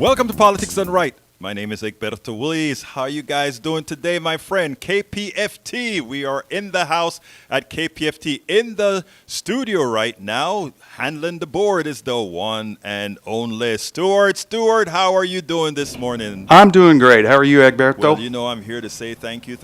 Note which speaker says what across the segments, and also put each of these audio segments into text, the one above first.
Speaker 1: Welcome to Politics Done Right. My name is Egberto Willies. How are you guys doing today, my friend? KPFT. We are in the house at KPFT in the studio right now. Handling the board is the one and only Stuart. Stuart, how are you doing this morning?
Speaker 2: I'm doing great. How are you, Egberto?
Speaker 1: Well, you know, I'm here to say thank you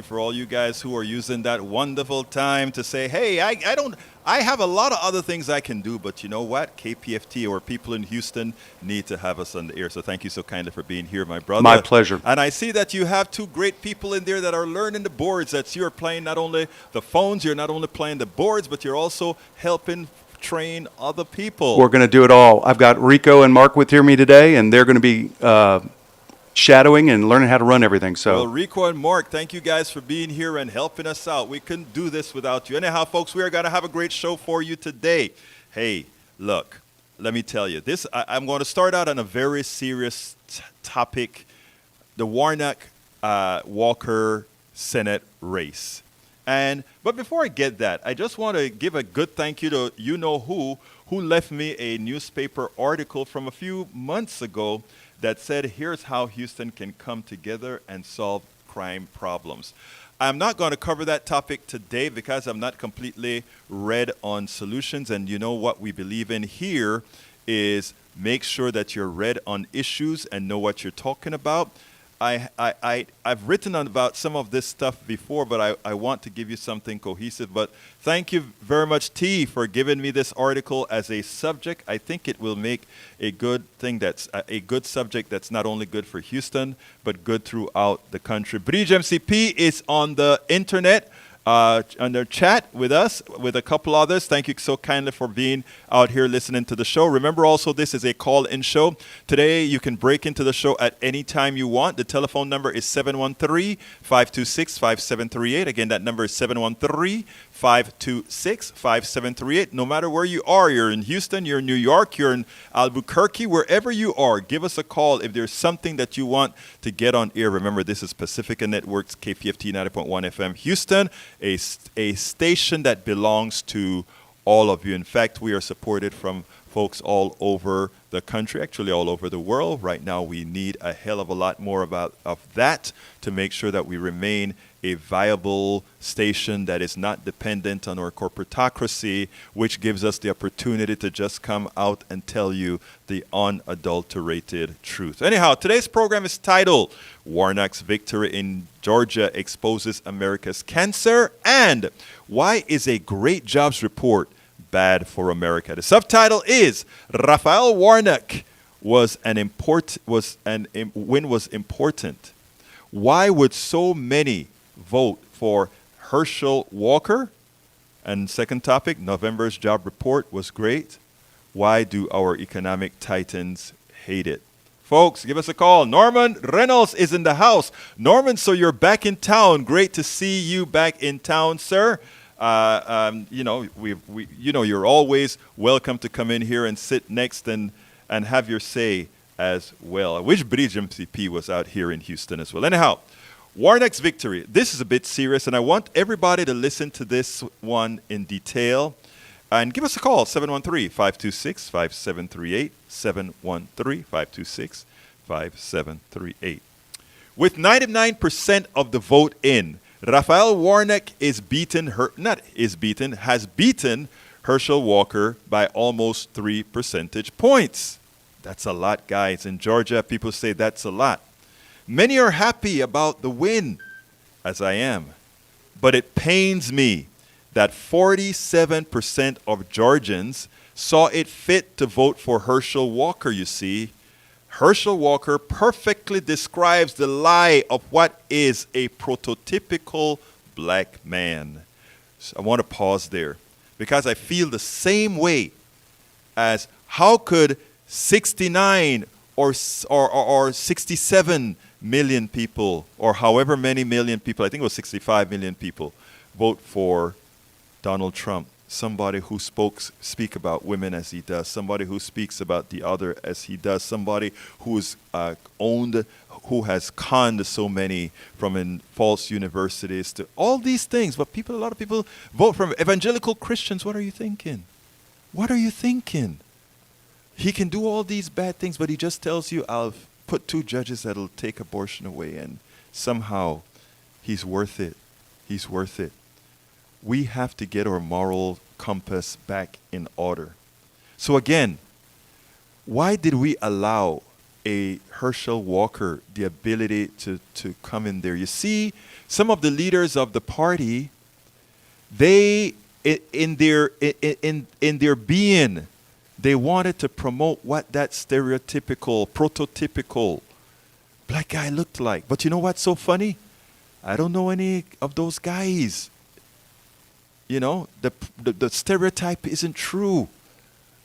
Speaker 1: for all you guys who are using that wonderful time to say, hey, I have a lot of other things I can do, but you know what? KPFT or people in Houston need to have us on the air. So thank you so kindly for being here, my brother.
Speaker 2: My pleasure.
Speaker 1: And I see that you have two great people in there that are learning the boards. That you're playing not only the phones, you're not only playing the boards, but you're also helping train other people.
Speaker 2: We're going to do it all. I've got Rico and Mark with me today, and they're going to be shadowing and learning how to run everything. So,
Speaker 1: well, Rico and Mark, thank you guys for being here and helping us out. We couldn't do this without you. Anyhow, folks, we are going to have a great show for you today. Hey, look, let me tell you, I'm going to start out on a very serious topic, the Warnock Walker Senate race. But before I get that, I just want to give a good thank you to who left me a newspaper article from a few months ago that said, here's how Houston can come together and solve crime problems. I'm not going to cover that topic today because I'm not completely read on solutions. And you know what we believe in here is make sure that you're read on issues and know what you're talking about. I've written about some of this stuff before, but I want to give you something cohesive. But thank you very much, T, for giving me this article as a subject. I think it will make a good thing that's a good subject that's not only good for Houston, but good throughout the country. Bridge MCP is on the internet. Under chat with us, with a couple others. Thank you so kindly for being out here listening to the show. Remember also, this is a call-in show. Today, you can break into the show at any time you want. The telephone number is 713-526-5738. Again, that number is 713-526-5738. No matter where you are, you're in Houston, you're in New York, you're in Albuquerque, wherever you are, give us a call if there's something that you want to get on air. Remember, this is Pacifica Networks, KPFT 90.1 FM, Houston, a station that belongs to all of you. In fact, we are supported from folks all over the country, actually all over the world. Right now, we need a hell of a lot more of that to make sure that we remain a viable station that is not dependent on our corporatocracy, which gives us the opportunity to just come out and tell you the unadulterated truth. Anyhow, today's program is titled Warnock's Victory in Georgia Exposes America's Cancer, and Why is a Great Jobs Report Bad for America? The subtitle is Raphael Warnock win was important. Why would so many vote for Herschel Walker? And second topic, November's job report was great. Why do our economic titans hate it? Folks, give us a call. Norman Reynolds is in the house. Norman, so you're back in town. Great to see you back in town, sir. You're always welcome to come in here and sit next and have your say as well. I wish Bridge MCP was out here in Houston as well. Anyhow, Warnock's victory. This is a bit serious, and I want everybody to listen to this one in detail. And give us a call, 713-526-5738, 713-526-5738. With 99% of the vote in, Raphael Warnock has beaten Herschel Walker by almost 3 percentage points. That's a lot, guys. In Georgia, people say that's a lot. Many are happy about the win, as I am. But it pains me that 47% of Georgians saw it fit to vote for Herschel Walker, you see. Herschel Walker perfectly describes the lie of what is a prototypical black man. So I want to pause there because I feel the same way as how could 69 or 67 million people, or however many million people, I think it was 65 million people, vote for Donald Trump, somebody who speak about women as he does, somebody who speaks about the other as he does, somebody who's who has conned so many from in false universities to all these things. But a lot of people vote for evangelical Christians. What are you thinking? What are you thinking? He can do all these bad things, but he just tells you, I'll put 2 judges that'll take abortion away, and somehow he's worth it. He's worth it. We have to get our moral compass back in order. So again, why did we allow a Herschel Walker the ability to come in there? You see, some of the leaders of the party, they in their being, they wanted to promote what that stereotypical, prototypical black guy looked like. But you know what's so funny? I don't know any of those guys. You know, the stereotype isn't true.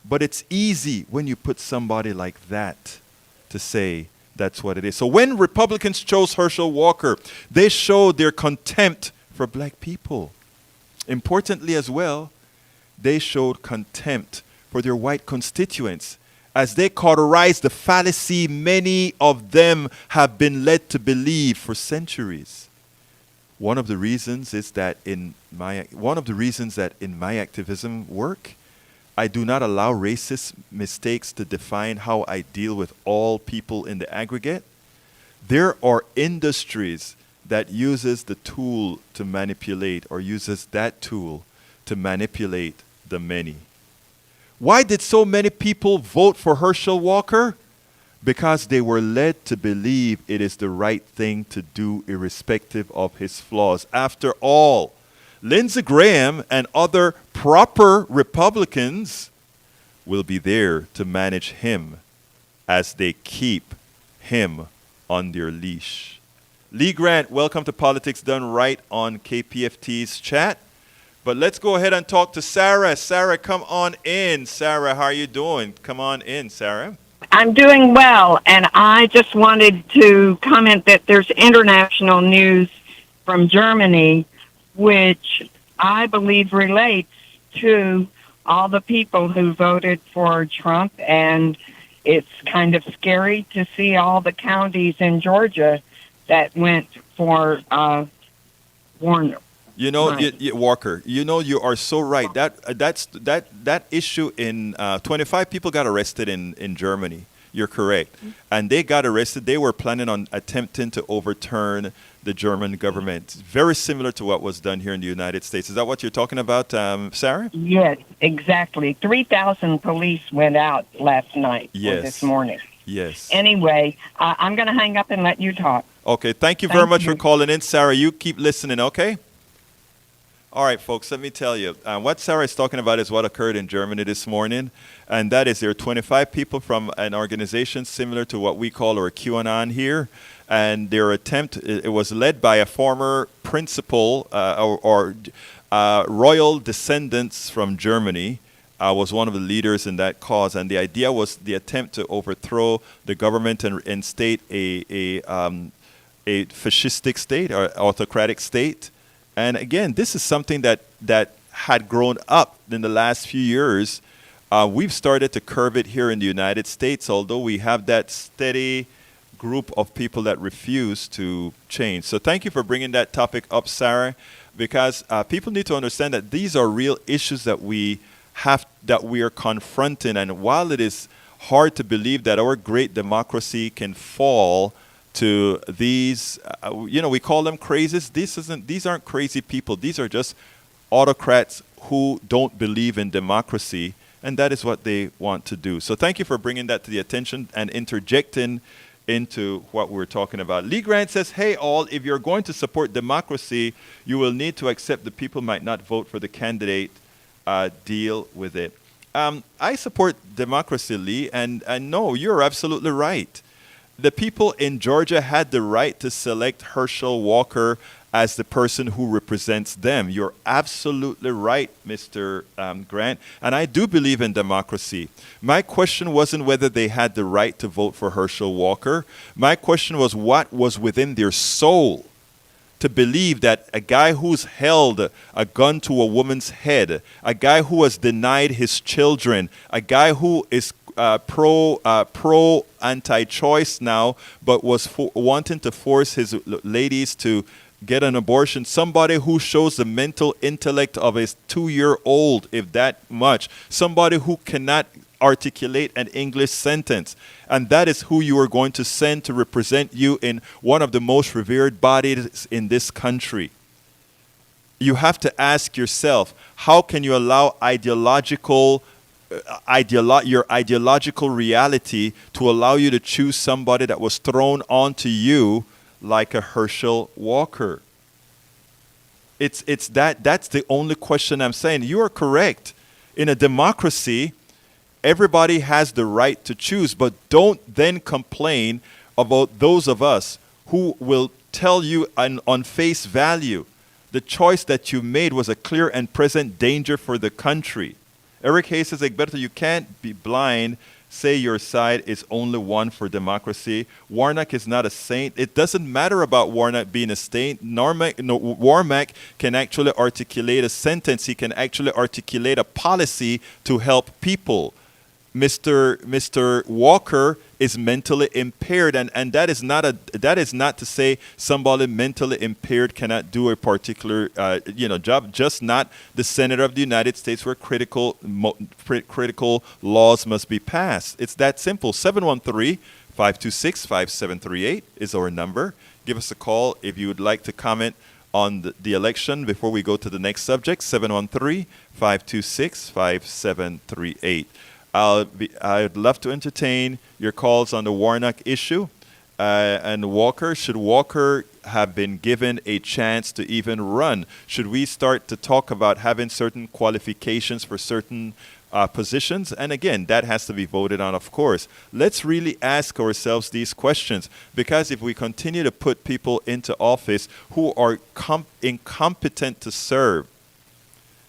Speaker 1: But it's easy when you put somebody like that to say that's what it is. So when Republicans chose Herschel Walker, they showed their contempt for black people. Importantly as well, they showed contempt for their white constituents as they cauterized the fallacy many of them have been led to believe for centuries. One of the reasons that in my activism work, I do not allow racist mistakes to define how I deal with all people in the aggregate. There are industries that uses the tool to manipulate, or uses that tool to manipulate the many. Why did so many people vote for Herschel Walker? Because they were led to believe it is the right thing to do irrespective of his flaws. After all, Lindsey Graham and other proper Republicans will be there to manage him as they keep him on their leash. Lee Grant, welcome to Politics Done Right on KPFT's chat. But let's go ahead and talk to Sarah. Sarah, come on in. Sarah, how are you doing? Come on in, Sarah.
Speaker 3: I'm doing well, and I just wanted to comment that there's international news from Germany, which I believe relates to all the people who voted for Trump, and it's kind of scary to see all the counties in Georgia that went for Warnock.
Speaker 1: You know,
Speaker 3: Right.
Speaker 1: Walker, you know, you are so right. That issue in 25 people got arrested in Germany. You're correct. And they got arrested. They were planning on attempting to overturn the German government. Very similar to what was done here in the United States. Is that what you're talking about, Sarah?
Speaker 3: Yes, exactly. 3,000 police went out last night or
Speaker 1: Yes.
Speaker 3: this morning.
Speaker 1: Yes.
Speaker 3: Anyway, I'm going to hang up and let you talk.
Speaker 1: Okay. Thank you very
Speaker 3: Thank
Speaker 1: much for
Speaker 3: you.
Speaker 1: calling in, Sarah. You keep listening, okay? All right, folks, let me tell you. What Sarah is talking about is what occurred in Germany this morning. And that is there are 25 people from an organization similar to what we call our QAnon here. And their attempt, it was led by a former principal or royal descendants from Germany, was one of the leaders in that cause. And the idea was the attempt to overthrow the government and instate a fascistic state or autocratic state. And again, this is something that had grown up in the last few years. We've started to curb it here in the United States, although we have that steady group of people that refuse to change. So thank you for bringing that topic up, Sarah, because people need to understand that these are real issues that we are confronting. And while it is hard to believe that our great democracy can fall to these, we call them crazies. These aren't crazy people. These are just autocrats who don't believe in democracy, and that is what they want to do. So thank you for bringing that to the attention and interjecting into what we're talking about. Lee Grant says, hey, all, if you're going to support democracy, you will need to accept that people might not vote for the candidate. Deal with it. I support democracy, Lee, and no, you're absolutely right. The people in Georgia had the right to select Herschel Walker as the person who represents them. You're absolutely right, Mr. Grant. And I do believe in democracy. My question wasn't whether they had the right to vote for Herschel Walker. My question was what was within their soul to believe that a guy who's held a gun to a woman's head, a guy who has denied his children, a guy who is pro anti-choice now, but was wanting to force his ladies to get an abortion, somebody who shows the mental intellect of a 2-year-old, if that much, somebody who cannot articulate an English sentence. And that is who you are going to send to represent you in one of the most revered bodies in this country. You have to ask yourself, how can you allow your ideological reality to allow you to choose somebody that was thrown onto you like a Herschel Walker? That's the only question I'm saying. You are correct. In a democracy, everybody has the right to choose, but don't then complain about those of us who will tell you on face value the choice that you made was a clear and present danger for the country. Eric Hayes says, Egberto, you can't be blind, say your side is only one for democracy. Warnock is not a saint. It doesn't matter about Warnock being a saint. Warnock can actually articulate a sentence. He can actually articulate a policy to help people. Mr. Walker is mentally impaired, and that is not to say somebody mentally impaired cannot do a particular job. Just not the Senate of the United States, where critical laws must be passed. It's that simple. 713-526-5738 is our number. Give us a call if you would like to comment on the election before we go to the next subject. 713-526-5738. I'd love to entertain your calls on the Warnock issue and Walker. Should Walker have been given a chance to even run? Should we start to talk about having certain qualifications for certain positions? And again, that has to be voted on, of course. Let's really ask ourselves these questions, because if we continue to put people into office who are incompetent to serve,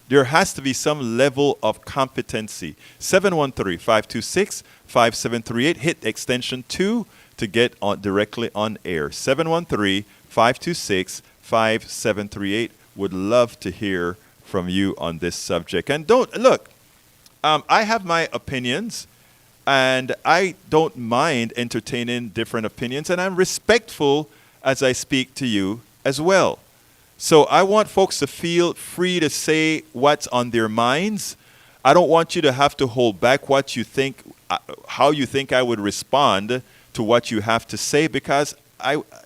Speaker 1: there has to be some level of competency. 713-526-5738. Hit extension 2 to get directly on air. 713-526-5738. Would love to hear from you on this subject. And I have my opinions, and I don't mind entertaining different opinions, and I'm respectful as I speak to you as well. So I want folks to feel free to say what's on their minds. I don't want you to have to hold back what you think, how you think I would respond to what you have to say, because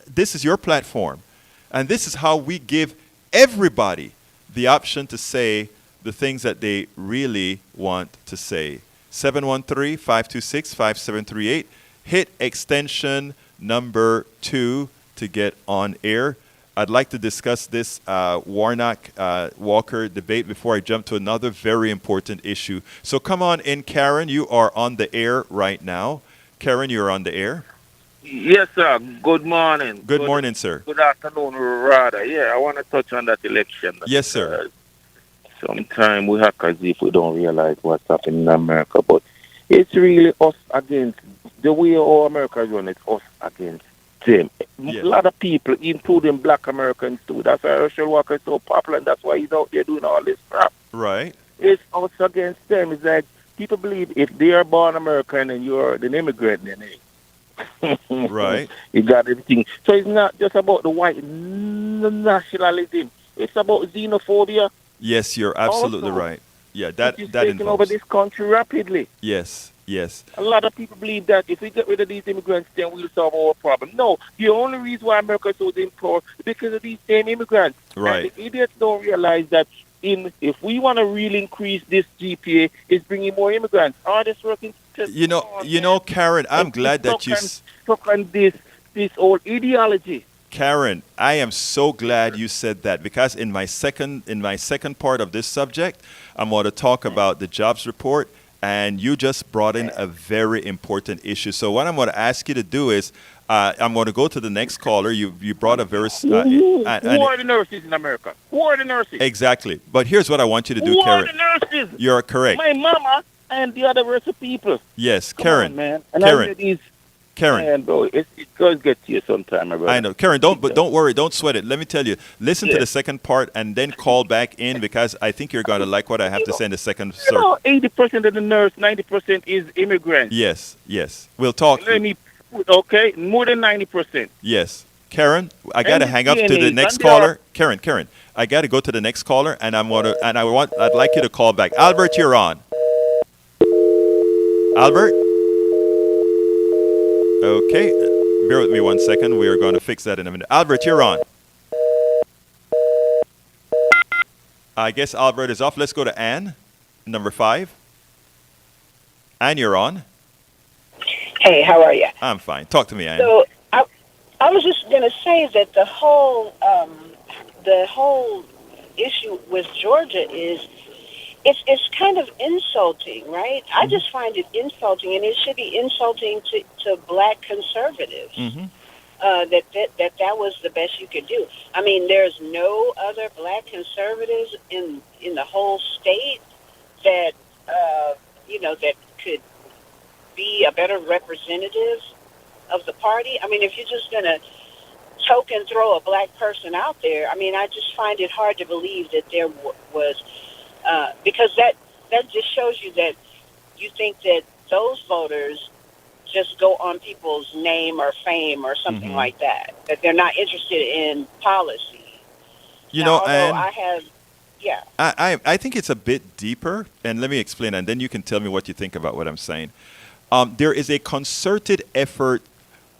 Speaker 1: this is your platform. And this is how we give everybody the option to say the things that they really want to say. 713-526-5738. Hit extension number 2 to get on air. I'd like to discuss this Warnock-Walker debate before I jump to another very important issue. So come on in, Karen. You are on the air right now. Karen, you're on the air.
Speaker 4: Yes, sir. Good morning.
Speaker 1: Good morning, sir.
Speaker 4: Good afternoon, rather. Yeah, I want to touch on that election.
Speaker 1: Yes, sir.
Speaker 4: Sometimes we act as if we don't realize what's happening in America, but it's really us against the way all America is run. It's us against them.
Speaker 1: Yeah.
Speaker 4: A lot of people, including black Americans too. That's why Herschel Walker is so popular, and that's why he's out there doing all this crap.
Speaker 1: Right.
Speaker 4: It's us against them. It's like people believe if they are born American and you're an immigrant, then
Speaker 1: right.
Speaker 4: You got everything. So it's not just about the white nationalism. It's about xenophobia.
Speaker 1: Yes, you're absolutely
Speaker 4: Also,
Speaker 1: right. Yeah, that
Speaker 4: is taking
Speaker 1: involves
Speaker 4: over this country rapidly.
Speaker 1: Yes.
Speaker 4: A lot of people believe that if we get rid of these immigrants, then we'll solve our problem. No, the only reason why America is so damn poor is because of these same immigrants.
Speaker 1: Right.
Speaker 4: And the idiots don't realize that if we want to really increase this GPA, it's bringing more immigrants. All this working.
Speaker 1: You know, Karen, I'm glad that you
Speaker 4: stuck on this old ideology.
Speaker 1: Karen, I am so glad you said that, because in my second part of this subject, I'm going to talk about the jobs report, and you just brought in a very important issue. So what I'm going to ask you to do is, I'm going to go to the next caller. You brought a very
Speaker 4: who are the nurses in America? Who are the nurses?
Speaker 1: Exactly. But here's what I want you to do,
Speaker 4: who
Speaker 1: Karen.
Speaker 4: Who are the nurses?
Speaker 1: You're correct.
Speaker 4: My mama and the other rest of people.
Speaker 1: Yes,
Speaker 4: Come
Speaker 1: Karen.
Speaker 4: on, man. And
Speaker 1: Karen.
Speaker 4: Man, bro, it does get to you sometime, bro.
Speaker 1: I know, Karen. Don't worry, don't sweat it. Let me tell you. Listen to the second part and then call back in, because I think you're going to like what I have to say in the second.
Speaker 4: 80% of the nurse, 90% is immigrants.
Speaker 1: Yes. We'll talk.
Speaker 4: Okay, more than 90%.
Speaker 1: Yes, Karen. I got to hang up to the next caller. Karen. I got to go to the next caller, and I'd like you to call back. Albert, you're on. Albert? Okay, bear with me 1 second. We are going to fix that in a minute. Albert, you're on. I guess Albert is off. Let's go to Anne, number 5. Anne, you're on.
Speaker 5: Hey, how are you?
Speaker 1: I'm fine. Talk to me, Anne.
Speaker 5: So I was just going to say that the whole issue with Georgia is it's kind of insulting, right? I just find it insulting, and it should be insulting to black conservatives. That was the best you could do. I mean, there's no other black conservatives in the whole state that that could be a better representative of the party. I mean, if you're just going to choke and throw a black person out there, I mean, I just find it hard to believe that there was, because that just shows you that you think that those voters just go on people's name or fame or something like that they're not interested in policy.
Speaker 1: Anne, I think it's a bit deeper, and let me explain, and then you can tell me what you think about what I'm saying. There is a concerted effort.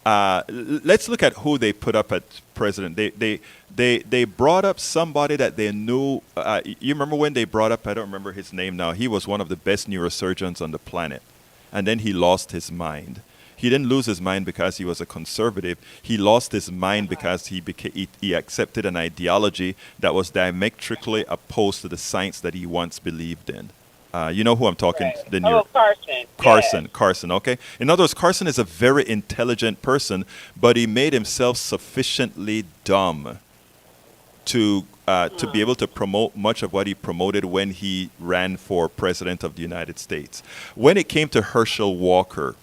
Speaker 1: Let's look at who they put up as president. They brought up somebody that they knew. You remember when they brought up, I don't remember his name now. He was one of the best neurosurgeons on the planet. And then he lost his mind. He didn't lose his mind because he was a conservative. He lost his mind because he accepted an ideology that was diametrically opposed to the science that he once believed in. You know who I'm talking to? Carson, okay? In other words, Carson is a very intelligent person, but he made himself sufficiently dumb to be able to promote much of what he promoted when he ran for president of the United States. When it came to Herschel Walker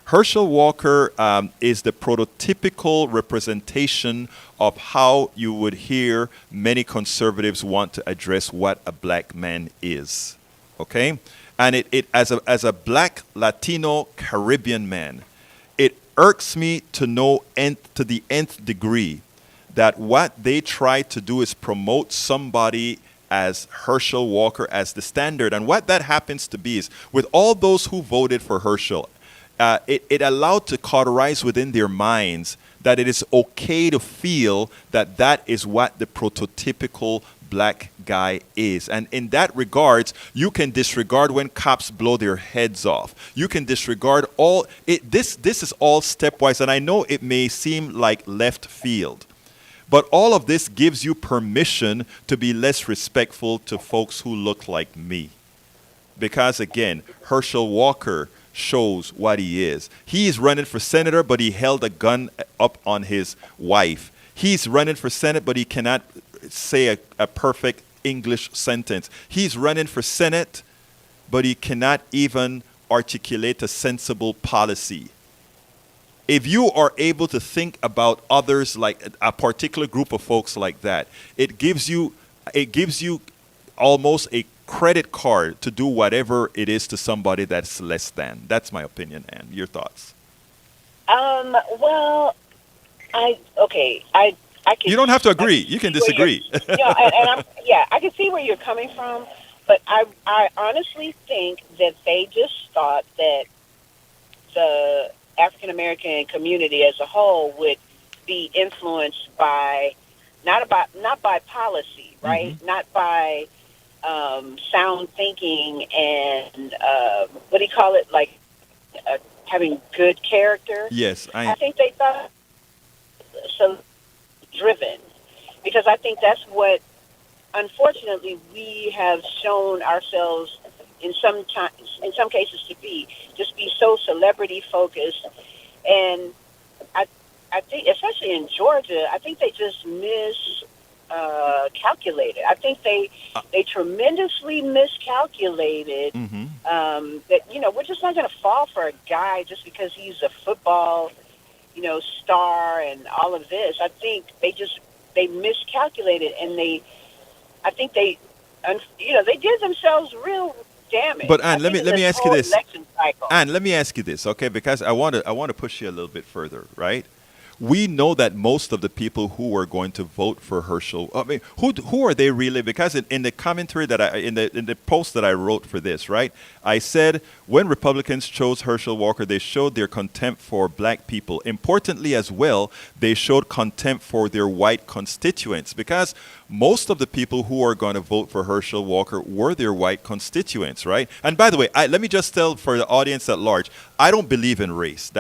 Speaker 1: is the prototypical representation of how you would hear many conservatives want to address what a black man is. Okay? And it as a black Latino Caribbean man, it irks me to the nth degree that what they try to do is promote somebody as Herschel Walker as the standard. And what that happens to be is, with all those who voted for Herschel, it allowed to cauterize within their minds that it is okay to feel that that is what the prototypical black guy is. And in that regards, you can disregard when cops blow their heads off. You can disregard all it. This is all stepwise, and I know it may seem like left field, but all of this gives you permission to be less respectful to folks who look like me. Because again, Herschel Walker shows what he is. He is running for senator, but he held a gun up on his wife. He's running for Senate, but he cannot say a perfect English sentence. He's running for Senate, but he cannot even articulate a sensible policy. If you are able to think about others, like a particular group of folks like that, it gives you almost a credit card to do whatever it is to somebody that's less than. That's my opinion, Anne. Your thoughts?
Speaker 5: Well, I can.
Speaker 1: You don't have to agree. You can disagree.
Speaker 5: I can see where you're coming from, but I honestly think that they just thought that the African American community as a whole would be influenced by not by policy, right? Not by sound thinking and what do you call it? Like having good character.
Speaker 1: Yes,
Speaker 5: I think they thought so driven, because I think that's what, unfortunately, we have shown ourselves in some cases to be so celebrity focused. And I think, especially in Georgia, I think they just calculated. I think they tremendously miscalculated that we're just not going to fall for a guy just because he's a football star and all of this. I think they miscalculated, and I think they did themselves real damage.
Speaker 1: But Anne, let me ask you this.
Speaker 5: Anne,
Speaker 1: let me ask you this, okay? Because I want to push you a little bit further, right? we know that most of the people who are going to vote for Herschel, I mean, who are they really? Because in the commentary that in the post that I wrote for this, right, I said when Republicans chose Herschel Walker, they showed their contempt for black people. Importantly, as well, they showed contempt for their white constituents, because most of the people who are going to vote for Herschel Walker were their white constituents, right? And by the way, let me just tell for the audience at large, I don't believe in race.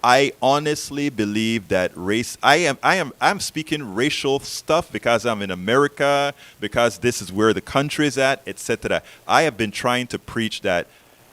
Speaker 1: I honestly believe that race, I'm speaking racial stuff because I'm in America, because this is where the country is at, etc. I have been trying to preach that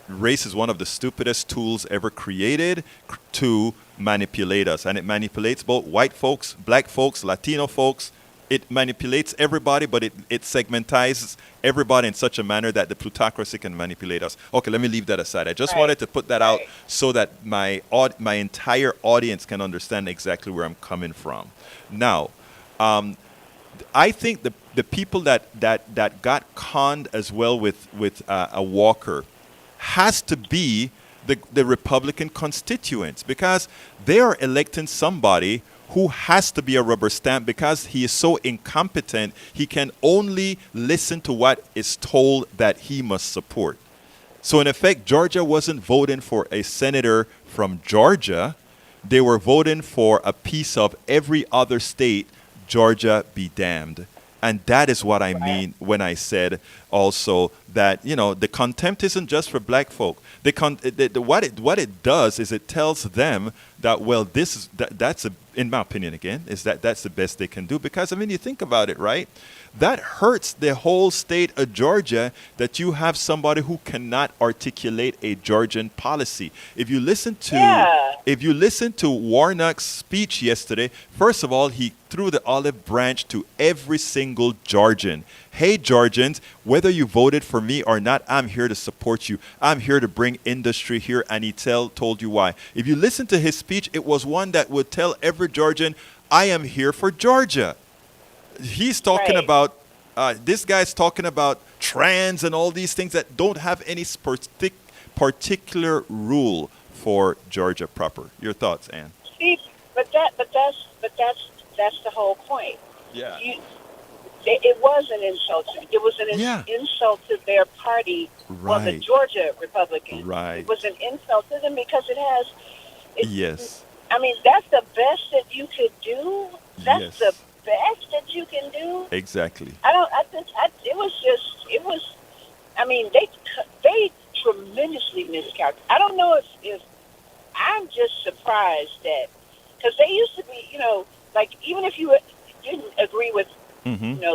Speaker 1: race is one of the stupidest tools ever created to manipulate us. And it manipulates both white folks, black folks, Latino folks. It manipulates everybody, but it segmentizes everybody in such a manner that the plutocracy can manipulate us. Okay, let me leave that aside. I just wanted to put that out so that my entire audience can understand exactly where I'm coming from. Now, I think the people that got conned as well with a Walker has to be the Republican constituents, because they are electing somebody who has to be a rubber stamp because he is so incompetent, he can only listen to what is told that he must support. So in effect, Georgia wasn't voting for a senator from Georgia. They were voting for a piece of every other state, Georgia be damned. And that is what I mean when I said also that, the contempt isn't just for black folk. What it does is it tells them that, well, that's in my opinion again, is that's the best they can do. Because, you think about it, right? That hurts the whole state of Georgia that you have somebody who cannot articulate a Georgian policy. If you listen to Warnock's speech yesterday, first of all, he threw the olive branch to every single Georgian. Hey, Georgians, whether you voted for me or not, I'm here to support you. I'm here to bring industry here, and he told you why. If you listen to his speech, it was one that would tell every Georgian, I am here for Georgia. He's talking about, this guy's talking about trans and all these things that don't have any particular rule for Georgia proper. Your thoughts, Ann?
Speaker 5: See, but that's the whole point.
Speaker 1: Yeah.
Speaker 5: It was an insult. It was an insult to their party, well, the Georgia Republicans.
Speaker 1: Right.
Speaker 5: It was an insult to them because it has.
Speaker 1: Yes.
Speaker 5: That's the best that you could do. That's the best that you can do.
Speaker 1: Exactly.
Speaker 5: They tremendously miscalculated. I don't know if I'm just surprised that, because they used to be, even if you didn't agree with,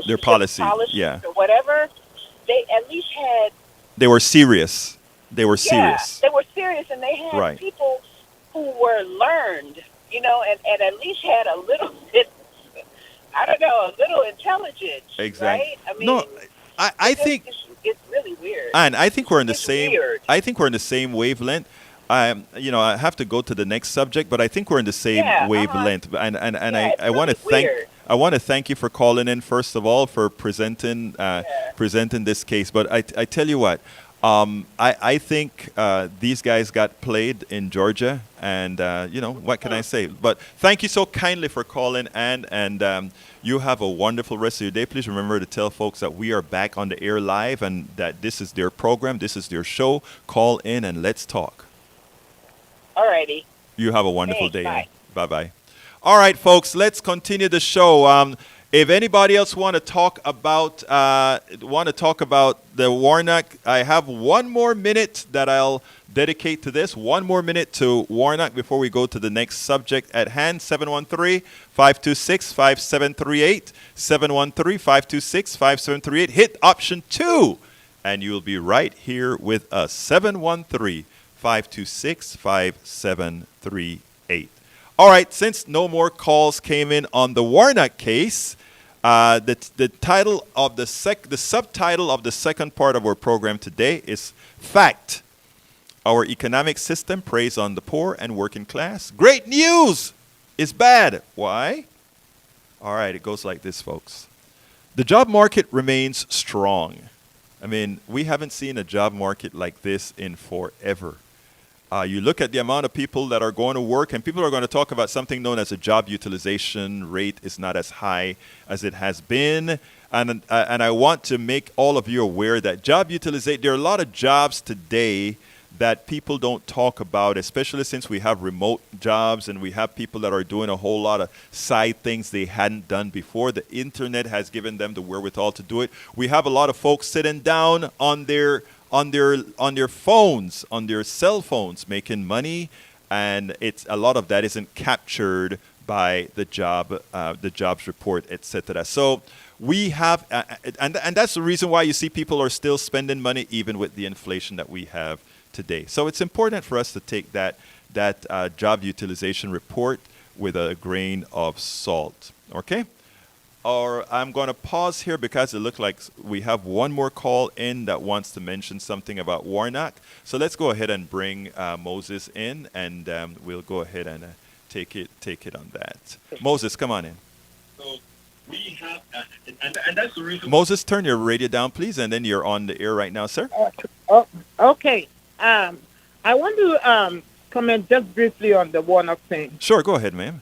Speaker 1: their policy,
Speaker 5: or whatever, they at least had.
Speaker 1: They were serious. They were serious.
Speaker 5: They were serious, and they had people who were learned, and at least had a little bit, a little intelligence.
Speaker 1: Exactly.
Speaker 5: Right?
Speaker 1: I think
Speaker 5: it's really weird.
Speaker 1: And I think we're in the same.
Speaker 5: Weird.
Speaker 1: I think we're in the same wavelength. I have to go to the next subject, but I think we're in the same wavelength. And I want to thank you for calling in, first of all, for presenting this case. But I tell you what, I think these guys got played in Georgia, and what can I say? But thank you so kindly for calling, and you have a wonderful rest of your day. Please remember to tell folks that we are back on the air live, and that this is their program, this is their show. Call in and let's talk.
Speaker 5: Alrighty.
Speaker 1: You have a wonderful day.
Speaker 5: Bye.
Speaker 1: Bye-bye. All right, folks, let's continue the show. If anybody else want to talk about the Warnock, I have one more minute that I'll dedicate to this. One more minute to Warnock before we go to the next subject at hand. 713-526-5738. 713-526-5738. Hit option 2, and you'll be right here with us. 713-526-5738. All right, since no more calls came in on the Warnock case, the title of the subtitle of the second part of our program today is Fact. Our economic system preys on the poor and working class. Great news is bad. Why? All right, it goes like this, folks. The job market remains strong. We haven't seen a job market like this in forever. You look at the amount of people that are going to work, and people are going to talk about something known as a job utilization rate is not as high as it has been. And I want to make all of you aware that job utilization, there are a lot of jobs today that people don't talk about, especially since we have remote jobs and we have people that are doing a whole lot of side things they hadn't done before. The internet has given them the wherewithal to do it. We have a lot of folks sitting down on their phones, on their cell phones, making money, and it's a lot of that isn't captured by the jobs report, etc. So we have, and that's the reason why you see people are still spending money even with the inflation that we have today. So it's important for us to take that job utilization report with a grain of salt. Okay. Or I'm going to pause here because it looks like we have one more call in that wants to mention something about Warnock. So let's go ahead and bring Moses in, and we'll go ahead and take it on that. Moses, come on in.
Speaker 6: So we have, and that's the reason.
Speaker 1: Moses, turn your radio down, please, and then you're on the air right now, sir.
Speaker 7: Okay. I want to comment just briefly on the Warnock thing.
Speaker 1: Sure, go ahead, ma'am.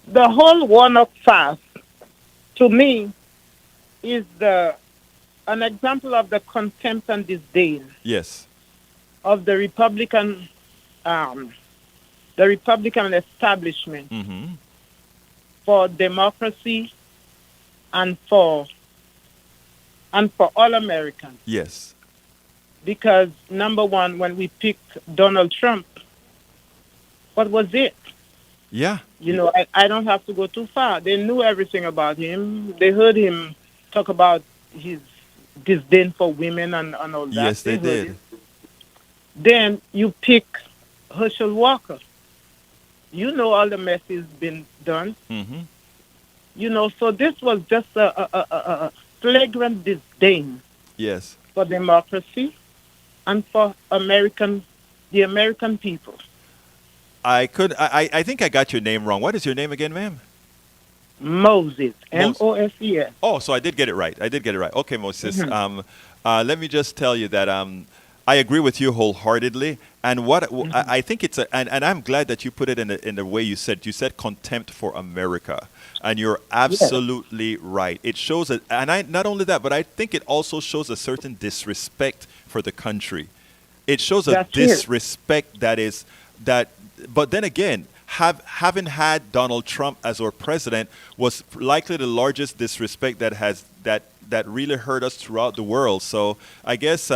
Speaker 7: The whole Warnock fast, to me, is an example of the contempt and disdain
Speaker 1: Yes.
Speaker 7: of the Republican establishment
Speaker 1: Mm-hmm.
Speaker 7: for democracy and for all Americans.
Speaker 1: Yes.
Speaker 7: Because number one, when we picked Donald Trump, what was it?
Speaker 1: Yeah.
Speaker 7: You know, I don't have to go too far. They knew everything about him. They heard him talk about his disdain for women and all that.
Speaker 1: Yes, they
Speaker 7: heard
Speaker 1: did.
Speaker 7: it. Then you pick Herschel Walker. You know all the mess has been done.
Speaker 1: Mm-hmm.
Speaker 7: You know, so this was just a flagrant disdain
Speaker 1: Yes.
Speaker 7: for democracy and for the American people.
Speaker 1: I think I got your name wrong. What is your name again, ma'am?
Speaker 7: Moses, Moses.
Speaker 1: Oh, so I did get it right. Okay, Moses. Let me just tell you that I agree with you wholeheartedly. And I think it's and I'm glad that you put it in the way you said. You said contempt for America, and you're absolutely right. It shows not only that, but I think it also shows a certain disrespect for the country. It shows a disrespect that. But then again, having had Donald Trump as our president was likely the largest disrespect that really hurt us throughout the world. So I guess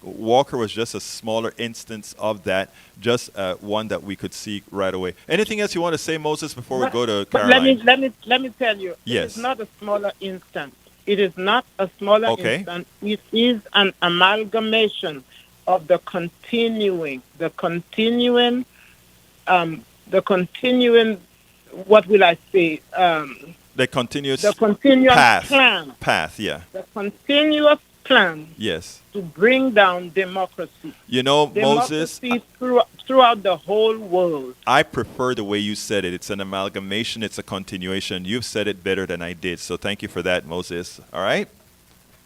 Speaker 1: Walker was just a smaller instance of that, just one that we could see right away. Anything else you want to say, Moses, before we go to Caroline?
Speaker 7: Let me tell you.
Speaker 1: Yes.
Speaker 7: It is not a smaller instance. It is not a smaller instance. It is an amalgamation of the continuing, what will I say?
Speaker 1: The continuous
Speaker 7: plan.
Speaker 1: Path, yeah.
Speaker 7: The continuous plan.
Speaker 1: Yes.
Speaker 7: To bring down democracy.
Speaker 1: You know, Moses,
Speaker 7: throughout the whole world.
Speaker 1: I prefer the way you said it. It's an amalgamation. It's a continuation. You've said it better than I did. So thank you for that, Moses. All right?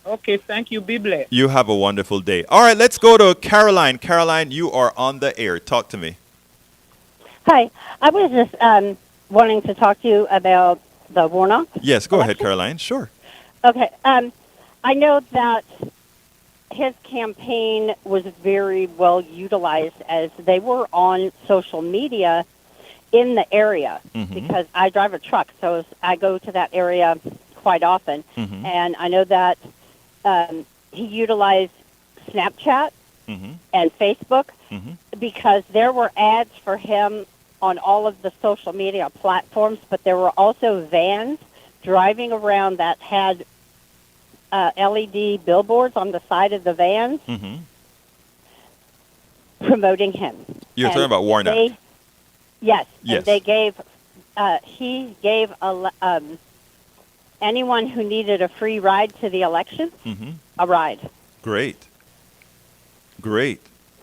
Speaker 7: Okay, thank you. Be blessed.
Speaker 1: You have a wonderful day. All right, let's go to Caroline. Caroline, you are on the air. Talk to me.
Speaker 8: Hi. I was just wanting to talk to you about the Warnock.
Speaker 1: Yes, go ahead, Caroline. Sure.
Speaker 8: Okay. I know that his campaign was very well utilized as they were on social media in the area because I drive a truck, so I go to that area quite often. And I know that he utilized Snapchat and Facebook because there were ads for him on all of the social media platforms, but there were also vans driving around that had LED billboards on the side of the vans promoting him.
Speaker 1: You're talking about Warnock.
Speaker 8: Yes.
Speaker 1: Yes.
Speaker 8: And they he gave anyone who needed a free ride to the election a ride.
Speaker 1: Great.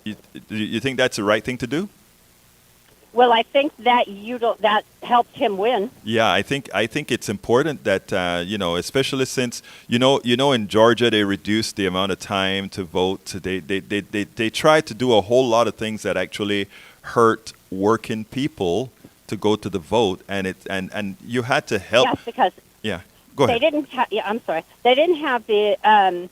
Speaker 1: You think that's the right thing to do?
Speaker 8: Well, I think that helped him win.
Speaker 1: Yeah, I think it's important that especially since in Georgia they reduced the amount of time to vote. They tried to do a whole lot of things that actually hurt working people to go to the vote, and you had to help.
Speaker 8: Yes, because
Speaker 1: Yeah, go
Speaker 8: they
Speaker 1: ahead.
Speaker 8: didn't have. Yeah, I'm sorry. They didn't have the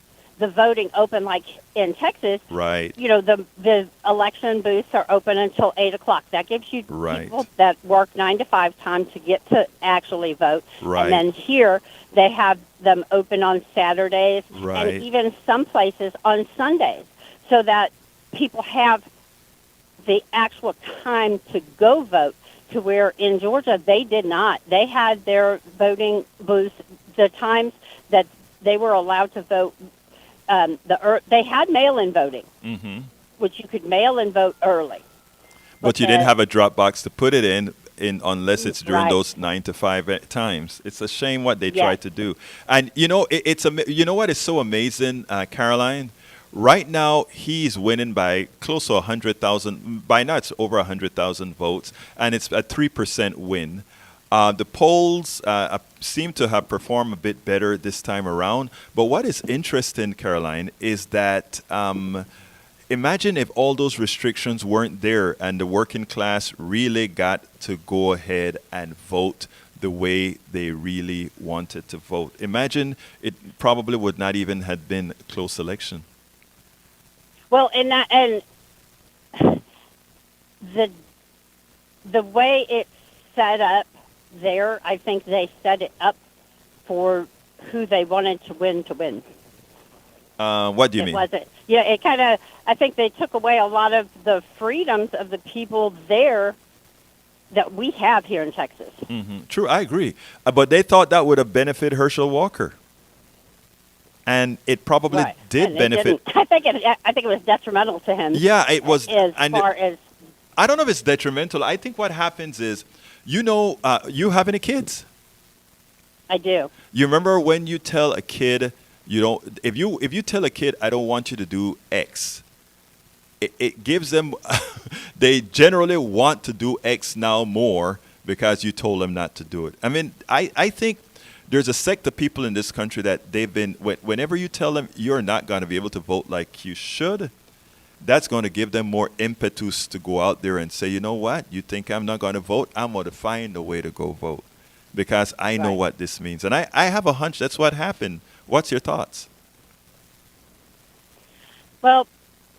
Speaker 8: voting open like in Texas.
Speaker 1: Right.
Speaker 8: The election booths are open until 8 o'clock. That gives you
Speaker 1: Right.
Speaker 8: people that work 9 to 5 time to get to actually vote.
Speaker 1: Right.
Speaker 8: And then here they have them open on Saturdays
Speaker 1: Right.
Speaker 8: and even some places on Sundays, so that people have the actual time to go vote. To where in Georgia they did not. They had their voting booths the times that they were allowed to vote. They had mail-in voting, which you could mail and vote early.
Speaker 1: But you didn't have a drop box to put it in unless it's during
Speaker 8: Right.
Speaker 1: those 9 to 5 times. It's a shame what they
Speaker 8: Yes.
Speaker 1: tried to do. And you know what is so amazing, Caroline? Right now he's winning by close to 100,000. By now it's over 100,000 votes, and it's a 3% win. The polls seem to have performed a bit better this time around. But what is interesting, Caroline, is that imagine if all those restrictions weren't there and the working class really got to go ahead and vote the way they really wanted to vote. Imagine it probably would not even have been a close election.
Speaker 8: Well, and the way it's set up there, I think they set it up for who they wanted to win to win.
Speaker 1: What do you
Speaker 8: It
Speaker 1: mean?
Speaker 8: wasn't. Yeah, it kind of. I think they took away a lot of the freedoms of the people there that we have here in Texas.
Speaker 1: True, I agree. But they thought that would have benefited Herschel Walker. And it probably
Speaker 8: Right.
Speaker 1: did
Speaker 8: And it
Speaker 1: benefit.
Speaker 8: didn't. I think it was detrimental to him.
Speaker 1: Yeah, it was.
Speaker 8: As
Speaker 1: and
Speaker 8: far as
Speaker 1: I don't know if it's detrimental. I think what happens is, you have any kids?
Speaker 8: I do.
Speaker 1: You remember when you tell a kid if you tell a kid I don't want you to do X, it gives them they generally want to do X now more because you told them not to do it. I mean, I think there's a sect of people in this country that they've been whenever you tell them you're not going to be able to vote like you should, that's going to give them more impetus to go out there and say, you know what, you think I'm not going to vote? I'm going to find a way to go vote because I know
Speaker 8: Right.
Speaker 1: what this means. And I have a hunch that's what happened. What's your thoughts?
Speaker 8: Well,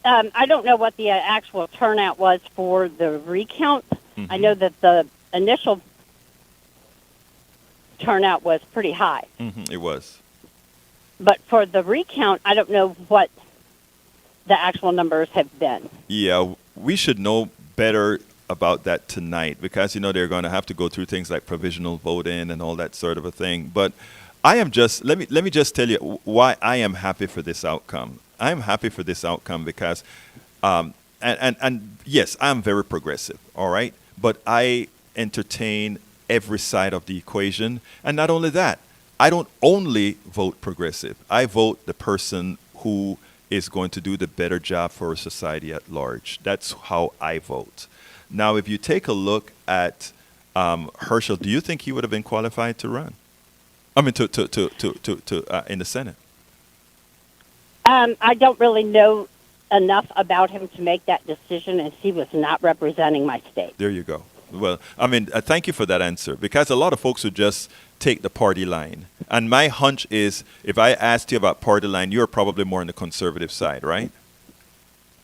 Speaker 8: I don't know what the actual turnout was for the recount. I know that the initial turnout was pretty high.
Speaker 1: It was.
Speaker 8: But for the recount, I don't know what the actual numbers have been.
Speaker 1: Yeah, we should know better about that tonight because, they're going to have to go through things like provisional voting and all that sort of a thing. But I am just, let me just tell you why I am happy for this outcome. I am happy for this outcome because, and yes, I'm very progressive, all right? But I entertain every side of the equation. And not only that, I don't only vote progressive. I vote the person who is going to do the better job for society at large. That's how I vote. Now, if you take a look at Herschel, do you think he would have been qualified to run? I mean, to in the Senate.
Speaker 8: I don't really know enough about him to make that decision, as he was not representing my state.
Speaker 1: There you go. Well, I mean, thank you for that answer because a lot of folks would just take the party line. And my hunch is if I asked you about party line, you're probably more on the conservative side, right?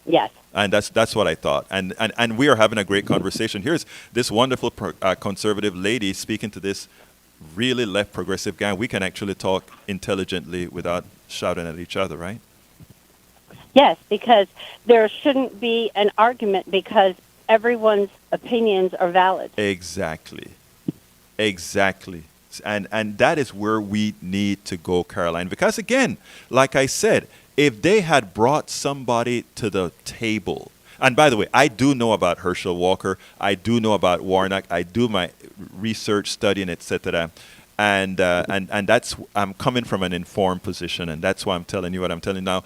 Speaker 8: Yes.
Speaker 1: And that's what I thought. And we are having a great conversation. Here's this wonderful conservative lady speaking to this really left progressive guy. We can actually talk intelligently without shouting at each other, right?
Speaker 8: Yes, because there shouldn't be an argument because everyone's opinions are valid.
Speaker 1: Exactly. And that is where we need to go, Caroline. Because again, like I said, if they had brought somebody to the table, and by the way, I do know about Herschel Walker, I do know about Warnock, I do my research, studying, etc. And that's I'm coming from an informed position, and that's why I'm telling you what I'm telling you now.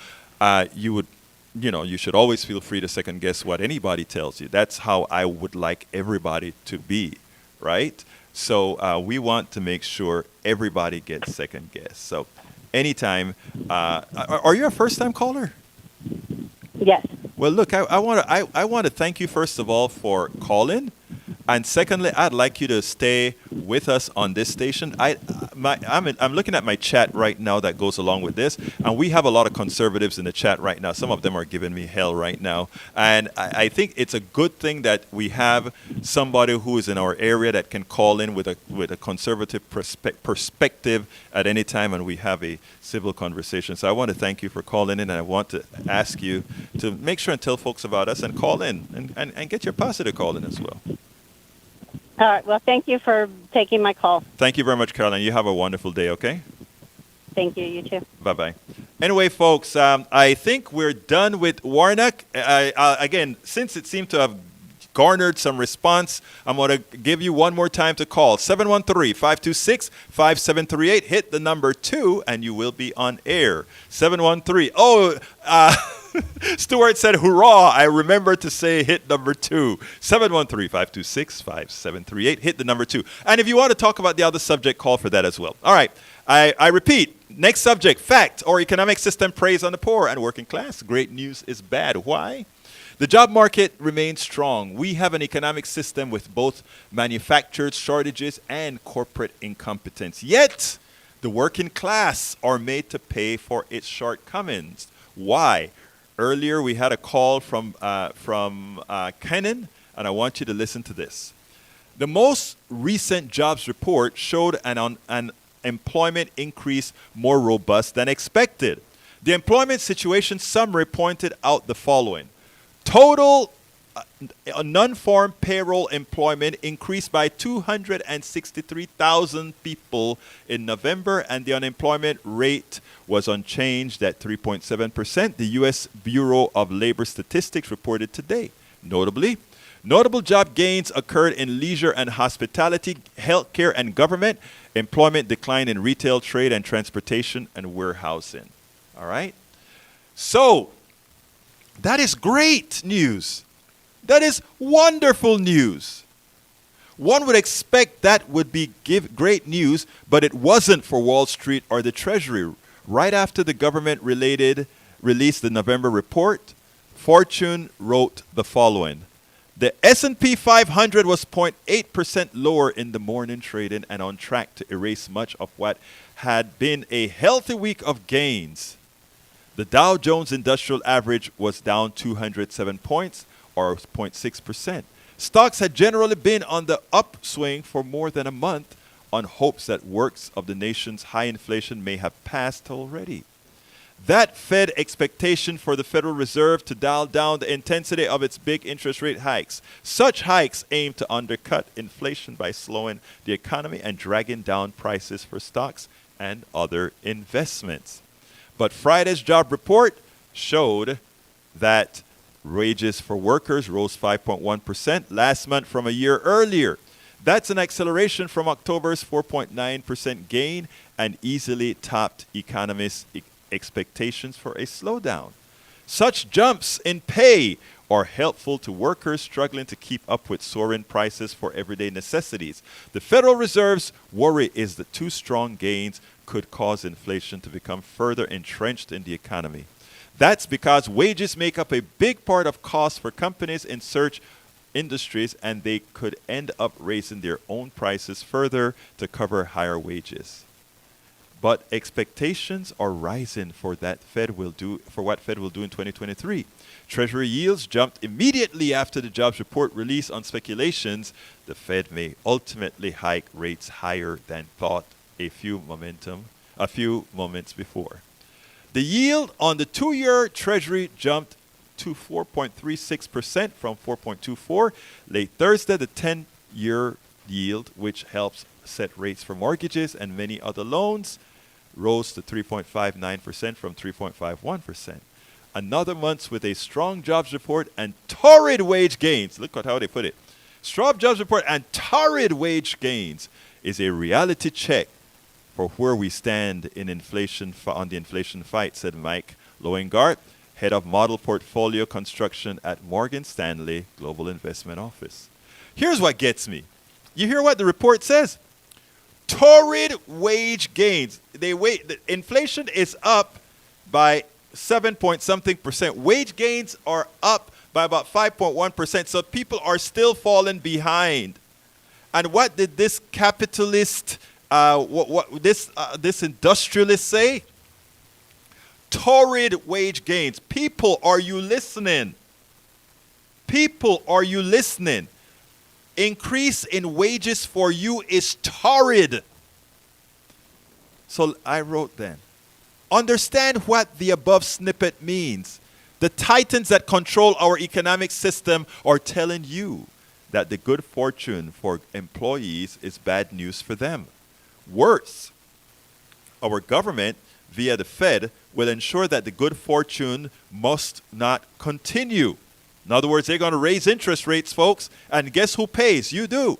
Speaker 1: You should always feel free to second guess what anybody tells you. That's how I would like everybody to be, right? So we want to make sure everybody gets second guess. So anytime, are you a first-time caller?
Speaker 8: Yes.
Speaker 1: Well, look, I want to thank you first of all for calling, and secondly, I'd like you to stay with us on this station. I'm looking at my chat right now that goes along with this, and we have a lot of conservatives in the chat right now. Some of them are giving me hell right now, and I think it's a good thing that we have somebody who is in our area that can call in with a conservative perspective at any time, and we have a civil conversation. So I want to thank you for calling in, and I want to ask you to make sure and tell folks about us and call in and get your posse to call in as well.
Speaker 8: All right. Well, thank you for taking my call.
Speaker 1: Thank you very much, Caroline. You have a wonderful day, okay?
Speaker 8: Thank you. You too.
Speaker 1: Bye-bye. Anyway, folks, I think we're done with Warnock. Again, since it seemed to have garnered some response, I'm going to give you one more time to call. 713-526-5738. Hit the number 2, and you will be on air. 713. Stuart said, hurrah, I remember to say hit number 2. 713-526-5738. Hit the number 2. And if you want to talk about the other subject, call for that as well. All right. I repeat, next subject, fact or economic system preys on the poor and working class. Great news is bad. Why? The job market remains strong. We have an economic system with both manufactured shortages and corporate incompetence. Yet, the working class are made to pay for its shortcomings. Why? Earlier, we had a call from Kenan, and I want you to listen to this. The most recent jobs report showed an employment increase more robust than expected. The employment situation summary pointed out the following. Total non-farm payroll employment increased by 263,000 people in November, and the unemployment rate was unchanged at 3.7%, the U.S. Bureau of Labor Statistics reported today. Notable job gains occurred in leisure and hospitality, healthcare and government. Employment declined in retail, trade, and transportation and warehousing. All right? So, that is great news. That is wonderful news. One would expect that would be great news, but it wasn't for Wall Street or the Treasury. Right after the government released the November report, Fortune wrote the following. The S&P 500 was 0.8% lower in the morning trading and on track to erase much of what had been a healthy week of gains. The Dow Jones Industrial Average was down 207 points, or 0.6%. Stocks had generally been on the upswing for more than a month on hopes that works of the nation's high inflation may have passed already. That fed expectation for the Federal Reserve to dial down the intensity of its big interest rate hikes. Such hikes aim to undercut inflation by slowing the economy and dragging down prices for stocks and other investments. But Friday's job report showed that wages for workers rose 5.1% last month from a year earlier. That's an acceleration from October's 4.9% gain and easily topped economists' expectations for a slowdown. Such jumps in pay are helpful to workers struggling to keep up with soaring prices for everyday necessities. The Federal Reserve's worry is that too strong gains could cause inflation to become further entrenched in the economy. That's because wages make up a big part of costs for companies in search industries, and they could end up raising their own prices further to cover higher wages. But expectations are rising for what Fed will do in 2023. Treasury yields jumped immediately after the jobs report release on speculations the Fed may ultimately hike rates higher than thought a few moments before. The yield on the 2-year Treasury jumped to 4.36% from 4.24 late Thursday. The 10-year yield, which helps set rates for mortgages and many other loans, rose to 3.59% from 3.51%. Another month with a strong jobs report and torrid wage gains. Look at how they put it. Strong jobs report and torrid wage gains is a reality check for where we stand in inflation on the inflation fight, said Mike Loengart, head of model portfolio construction at Morgan Stanley Global Investment Office. Here's what gets me. You hear what the report says? Torrid wage gains. The inflation is up by 7 point something percent. Wage gains are up by about 5.1%. So people are still falling behind. And what did this capitalist, this industrialist say? Torrid wage gains. People, are you listening? People, are you listening? Increase in wages for you is torrid. So I wrote then, understand what the above snippet means. The titans that control our economic system are telling you that the good fortune for employees is bad news for them. Worse, our government, via the Fed, will ensure that the good fortune must not continue. In other words, they're going to raise interest rates, folks, and guess who pays? You do.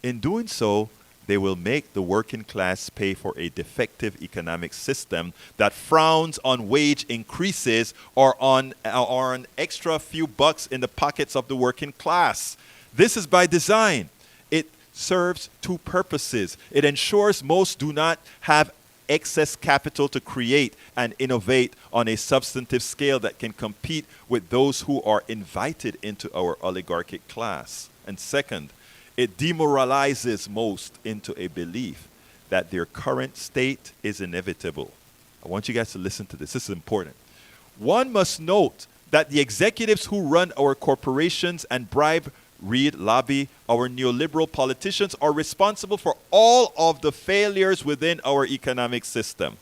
Speaker 1: In doing so, they will make the working class pay for a defective economic system that frowns on wage increases or on an extra few bucks in the pockets of the working class. This is by design. It serves two purposes. It ensures most do not have excess capital to create and innovate on a substantive scale that can compete with those who are invited into our oligarchic class. And second, it demoralizes most into a belief that their current state is inevitable. I want you guys to listen to this. This is important. One must note that the executives who run our corporations and bribe, read, lobby our neoliberal politicians are responsible for all of the failures within our economic system.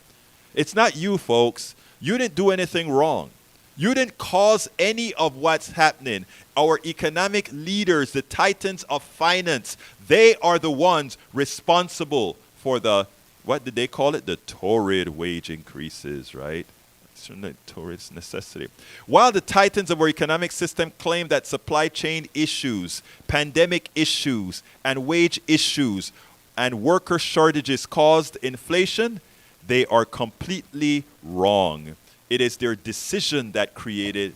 Speaker 1: It's not you, folks. You didn't do anything wrong. You didn't cause any of what's happening. Our economic leaders, the titans of finance, they are the ones responsible for the, what did they call it? The torrid wage increases, right? Torrid necessity. While the titans of our economic system claim that supply chain issues, pandemic issues, and wage issues and worker shortages caused inflation, they are completely wrong. It is their decisions that created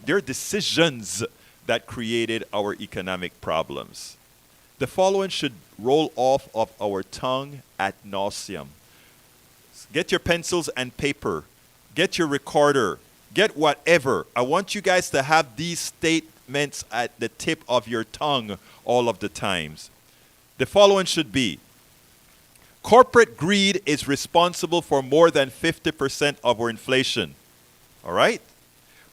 Speaker 1: our economic problems. The following should roll off of our tongue ad nauseum. Get your pencils and paper. Get your recorder. Get whatever. I want you guys to have these statements at the tip of your tongue all of the times. The following should be: corporate greed is responsible for more than 50% of our inflation. All right?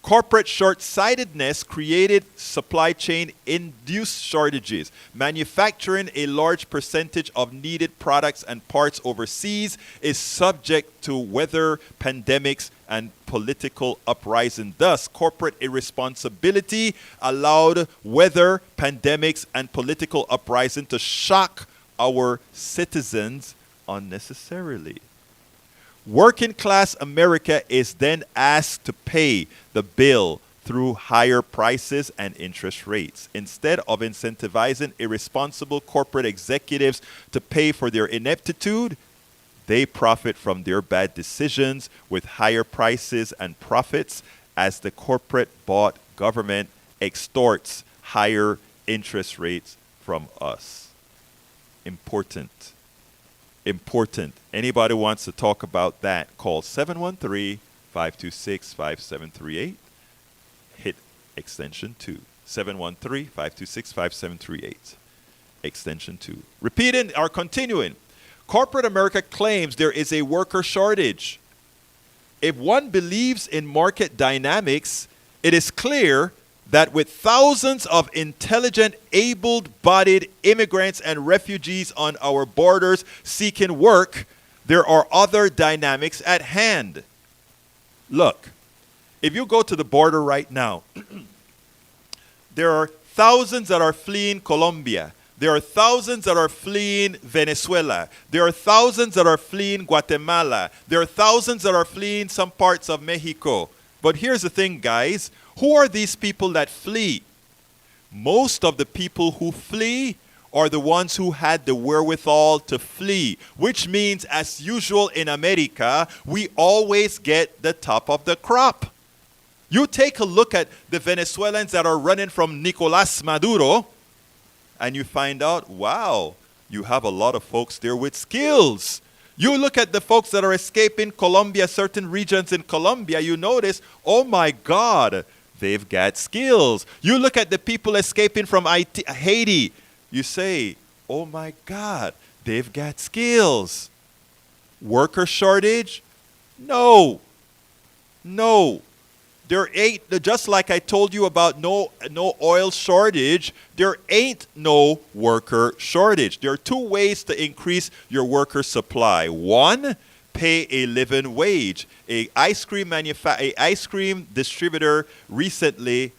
Speaker 1: Corporate short-sightedness created supply chain induced shortages. Manufacturing a large percentage of needed products and parts overseas is subject to weather, pandemics, and political uprising. Thus, corporate irresponsibility allowed weather, pandemics, and political uprising to shock our citizens unnecessarily. Working class America is then asked to pay the bill through higher prices and interest rates. Instead of incentivizing irresponsible corporate executives to pay for their ineptitude, they profit from their bad decisions with higher prices and profits as the corporate bought government extorts higher interest rates from us. Important. Anybody wants to talk about that, call 713-526-5738. Hit extension 2. 713-526-5738. Extension 2. Repeating or continuing. Corporate America claims there is a worker shortage. If one believes in market dynamics, it is clear that with thousands of intelligent, able-bodied immigrants and refugees on our borders seeking work, there are other dynamics at hand. Look, if you go to the border right now, there are thousands that are fleeing Colombia. There are thousands that are fleeing Venezuela. There are thousands that are fleeing Guatemala. There are thousands that are fleeing some parts of Mexico. But here's the thing, guys. Who are these people that flee? Most of the people who flee are the ones who had the wherewithal to flee, which means, as usual in America, we always get the top of the crop. You take a look at the Venezuelans that are running from Nicolás Maduro, and you find out, wow, you have a lot of folks there with skills. You look at the folks that are escaping Colombia, certain regions in Colombia, you notice, oh my God, they've got skills. You look at the people escaping from Haiti, you say, oh my God, they've got skills. Worker shortage? No. No. There ain't, just like I told you about no oil shortage, there ain't no worker shortage. There are two ways to increase your worker supply. One, pay a living wage. A ice cream distributor recently,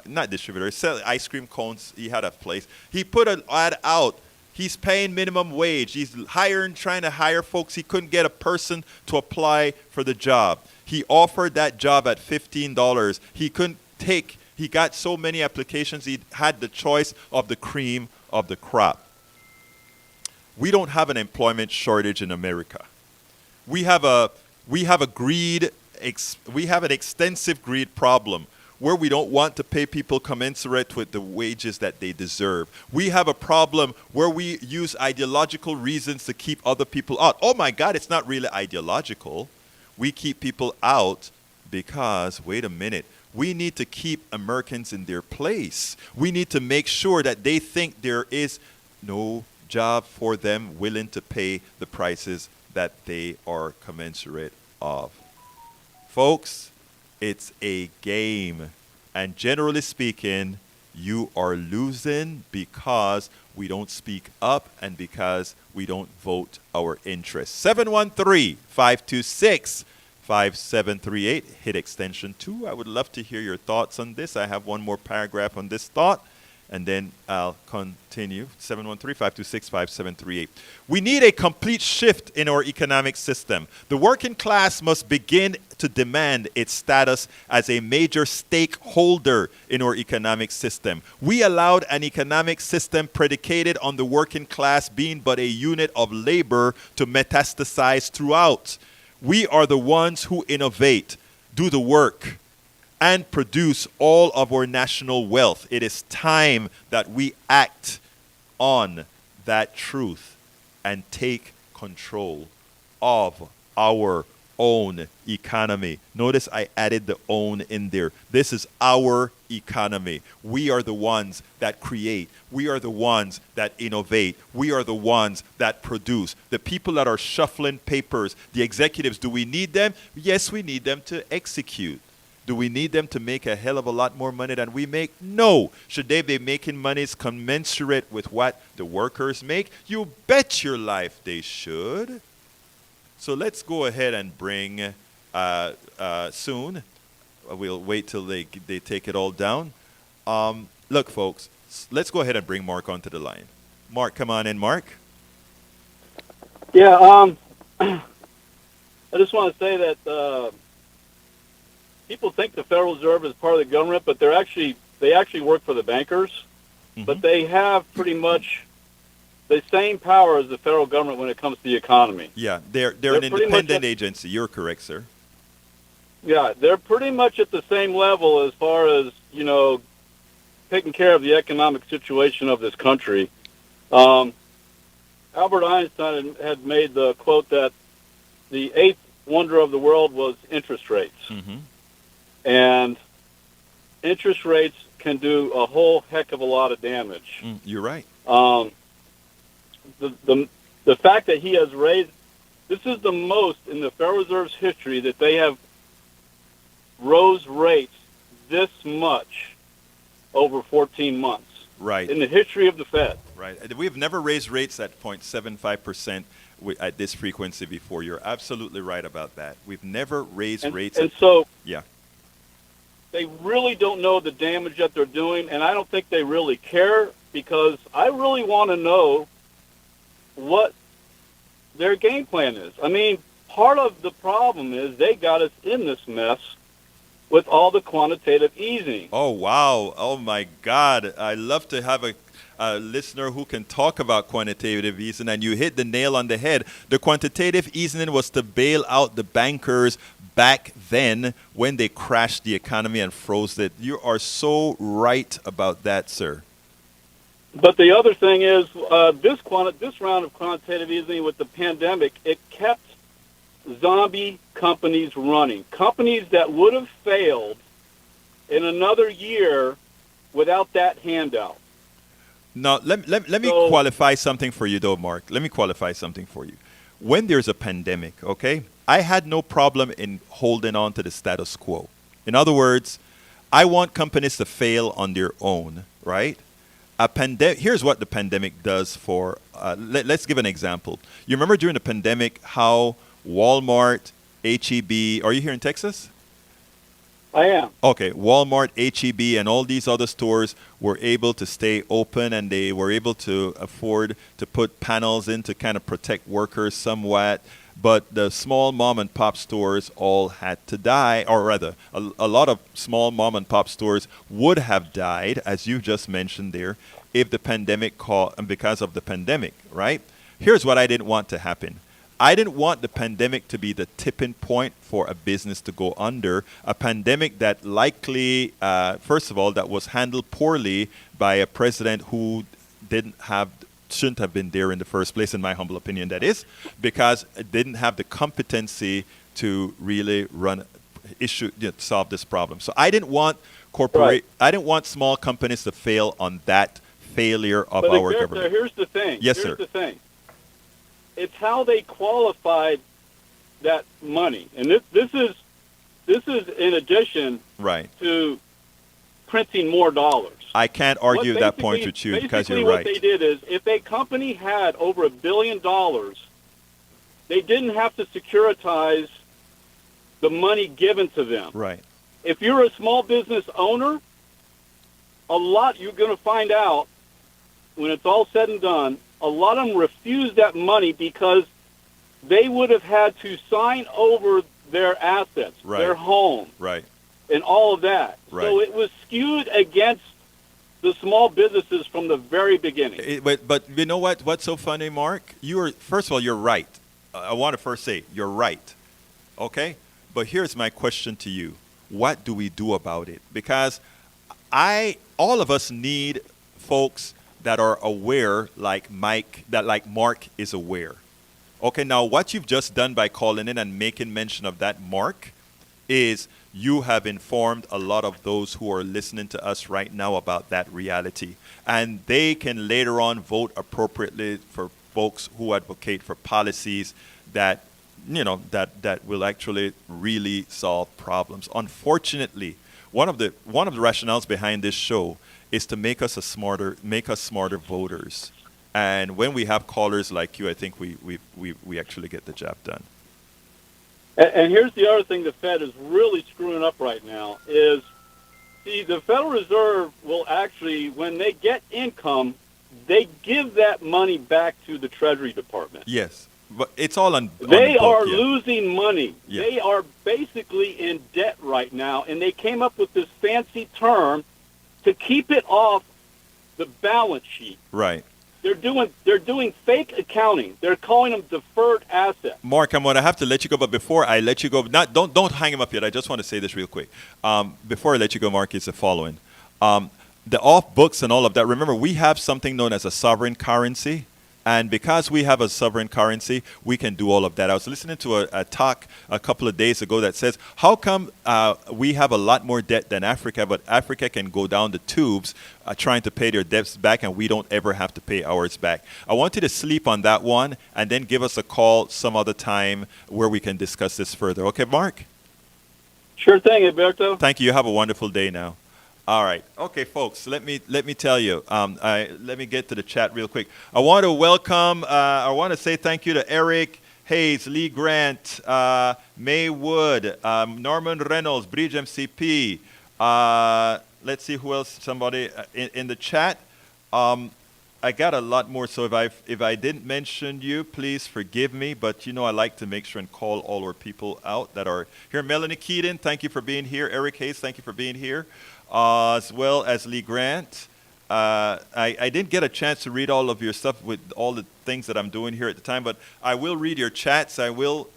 Speaker 1: not distributor, sell ice cream cones. He had a place. He put an ad out. He's paying minimum wage. He's trying to hire folks. He couldn't get a person to apply for the job. He offered that job at $15. He got so many applications, he had the choice of the cream of the crop. We don't have an employment shortage in America. We have an extensive greed problem where we don't want to pay people commensurate with the wages that they deserve. We have a problem where we use ideological reasons to keep other people out. Oh my God, it's not really ideological. We keep people out because, wait a minute, we need to keep Americans in their place. We need to make sure that they think there is no job for them willing to pay the prices that they are commensurate of. Folks, it's a game. And generally speaking, you are losing because we don't speak up and because we don't vote our interests. 713-526-5738. Hit extension 2. I would love to hear your thoughts on this. I have one more paragraph on this thought, and then I'll continue. 713-526-5738. We need a complete shift in our economic system. The working class must begin to demand its status as a major stakeholder in our economic system. We allowed an economic system predicated on the working class being but a unit of labor to metastasize throughout. We are the ones who innovate, do the work, and produce all of our national wealth. It is time that we act on that truth and take control of our own economy. Notice I added the own in there. This is our economy. We are the ones that create. We are the ones that innovate. We are the ones that produce. The people that are shuffling papers, the executives, do we need them? Yes, we need them to execute. Do we need them to make a hell of a lot more money than we make? No. Should they be making monies commensurate with what the workers make? You bet your life they should. So let's go ahead and bring soon. We'll wait till they take it all down. Look, folks, let's go ahead and bring Mark onto the line. Mark, come on in, Mark.
Speaker 9: Yeah, I just want to say that people think the Federal Reserve is part of the government, but they actually work for the bankers. Mm-hmm. But they have pretty much the same power as the federal government when it comes to the economy.
Speaker 1: Yeah, they're an independent agency. You're correct, sir.
Speaker 9: Yeah, they're pretty much at the same level as far as, taking care of the economic situation of this country. Albert Einstein had made the quote that the eighth wonder of the world was interest rates. Mm-hmm. And interest rates can do a whole heck of a lot of damage.
Speaker 1: You're right.
Speaker 9: The fact that he has raised, this is the most in the Federal Reserve's history that they have rose rates this much over 14 months.
Speaker 1: Right.
Speaker 9: In the history of the Fed.
Speaker 1: Right. We've never raised rates at 0.75% at this frequency before. You're absolutely right about that. We've never raised rates.
Speaker 9: And so
Speaker 1: yeah,
Speaker 9: they really don't know the damage that they're doing, and I don't think they really care, because I really want to know what their game plan is. I mean, part of the problem is they got us in this mess with all the quantitative easing.
Speaker 1: Oh, wow. Oh, my God. I love to have a listener who can talk about quantitative easing, and you hit the nail on the head. The quantitative easing was to bail out the bankers back then when they crashed the economy and froze it. You are so right about that, sir.
Speaker 9: But the other thing is, this round of quantitative easing with the pandemic, it kept zombie companies running. Companies that would have failed in another year without that handout.
Speaker 1: Now, let me qualify something for you, though, Mark. Let me qualify something for you. When there's a pandemic, okay, I had no problem in holding on to the status quo. In other words, I want companies to fail on their own, right? Here's what the pandemic does for, let's give an example. You remember during the pandemic how Walmart, H-E-B, are you here in Texas?
Speaker 9: I am.
Speaker 1: Okay, Walmart, H-E-B, and all these other stores were able to stay open, and they were able to afford to put panels in to kind of protect workers somewhat. But the small mom and pop stores all had to die, or rather, a lot of small mom and pop stores would have died, as you just mentioned there, if the pandemic because of the pandemic, right? Here's what I didn't want to happen. I didn't want the pandemic to be the tipping point for a business to go under, a pandemic that likely, first of all, that was handled poorly by a president who shouldn't have been there in the first place, in my humble opinion, that is, because it didn't have the competency to really solve this problem. So I didn't want I didn't want small companies to fail on that failure of our government.
Speaker 9: Here's the thing.
Speaker 1: Yes,
Speaker 9: here's
Speaker 1: sir.
Speaker 9: the thing. It's how they qualified that money, and this is in addition to printing more dollars.
Speaker 1: I can't argue that point with you because you're right.
Speaker 9: Basically, what they did is, if a company had over $1 billion, they didn't have to securitize the money given to them.
Speaker 1: Right.
Speaker 9: If you're a small business owner, you're going to find out when it's all said and done, a lot of them refuse that money because they would have had to sign over their assets, their home, and all of that.
Speaker 1: Right.
Speaker 9: So it was skewed against the small businesses from the very beginning.
Speaker 1: But you know what? What's so funny, Mark? First of all, you're right. I want to first say you're right. Okay? But here's my question to you. What do we do about it? Because all of us need folks that are aware like Mark is aware. Okay, now what you've just done by calling in and making mention of that, Mark, is you have informed a lot of those who are listening to us right now about that reality. And they can later on vote appropriately for folks who advocate for policies that, that will actually really solve problems. Unfortunately, one of the rationales behind this show is to make us smarter voters. And when we have callers like you, I think we actually get the job done.
Speaker 9: And here's the other thing the Fed is really screwing up right now is, the Federal Reserve will actually, when they get income, they give that money back to the Treasury Department.
Speaker 1: Yes, but it's all on
Speaker 9: They
Speaker 1: the book,
Speaker 9: are
Speaker 1: yeah.
Speaker 9: losing money.
Speaker 1: Yeah.
Speaker 9: They are basically in debt right now, and they came up with this fancy term to keep it off the balance sheet.
Speaker 1: Right.
Speaker 9: They're doing fake accounting. They're calling them deferred assets.
Speaker 1: Mark, I'm going to have to let you go, but before I let you go, don't hang him up yet. I just want to say this real quick. Before I let you go, Mark, is the following. The off books and all of that, remember, we have something known as a sovereign currency. And because we have a sovereign currency, we can do all of that. I was listening to a talk a couple of days ago that says, how come we have a lot more debt than Africa, but Africa can go down the tubes trying to pay their debts back, and we don't ever have to pay ours back? I want you to sleep on that one and then give us a call some other time where we can discuss this further. Okay, Mark?
Speaker 9: Sure thing, Alberto.
Speaker 1: Thank you. You have a wonderful day now. All right. Okay, folks, let me tell you. Let me get to the chat real quick. I want to say thank you to Eric Hayes, Lee Grant, May Wood, Norman Reynolds, Bridge MCP. Let's see who else, somebody in the chat. I got a lot more, so if I didn't mention you, please forgive me. But I like to make sure and call all our people out that are here. Melanie Keaton, thank you for being here. Eric Hayes, thank you for being here. As well as Lee Grant. I didn't get a chance to read all of your stuff with all the things that I'm doing here at the time, but I will read your chats. I will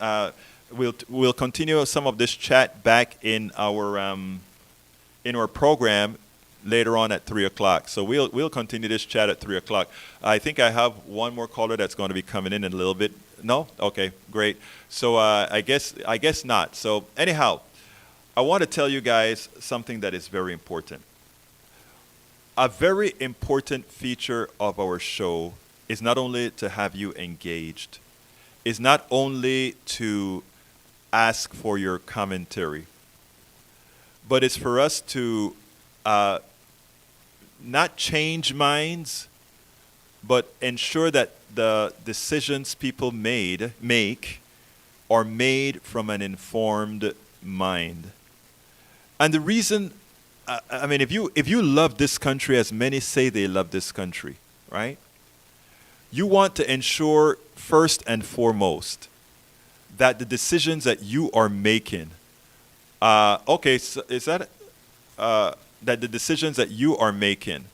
Speaker 1: we'll continue some of this chat back in our program later on at 3 o'clock. So we'll continue this chat at 3 o'clock. I think I have one more caller that's going to be coming in a little bit. No? Okay, great. So I guess not. So anyhow, I want to tell you guys something that is very important. A very important feature of our show is not only to have you engaged, is not only to ask for your commentary, but it's for us to not change minds, but ensure that the decisions people make are made from an informed mind. And the reason, I mean, if you love this country as many say they love this country, right? You want to ensure first and foremost that the decisions that you are making, so is that that the decisions that you are making,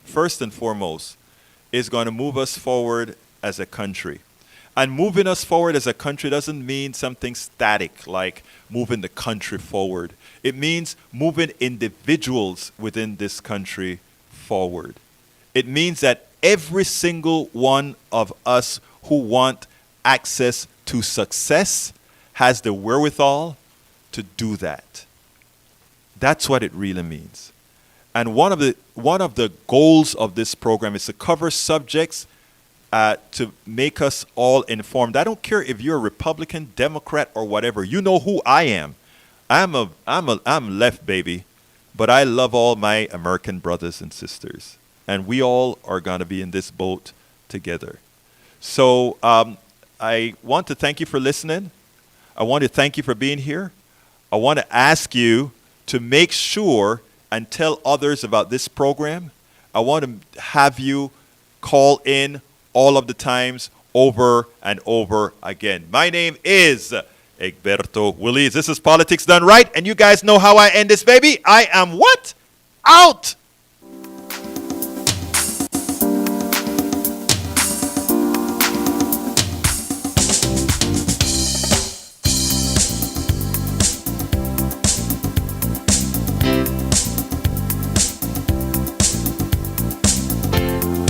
Speaker 1: first and foremost, is going to move us forward as a country. And moving us forward as a country doesn't mean something static like moving the country forward. It means moving individuals within this country forward. It means that every single one of us who want access to success has the wherewithal to do that. That's what it really means. And one of the goals of this program is to cover subjects to make us all informed. I don't care if you're a Republican, Democrat, or whatever. You know who I am. I'm left, baby, but I love all my American brothers and sisters, and we all are going to be in this boat together. So I want to thank you for listening. I want to thank you for being here. I want to ask you to make sure and tell others about this program. I want to have you call in all of the times over and over again. My name is Egberto Willies. This is Politics Done Right, and you guys know how I end this, baby. I am what? Out!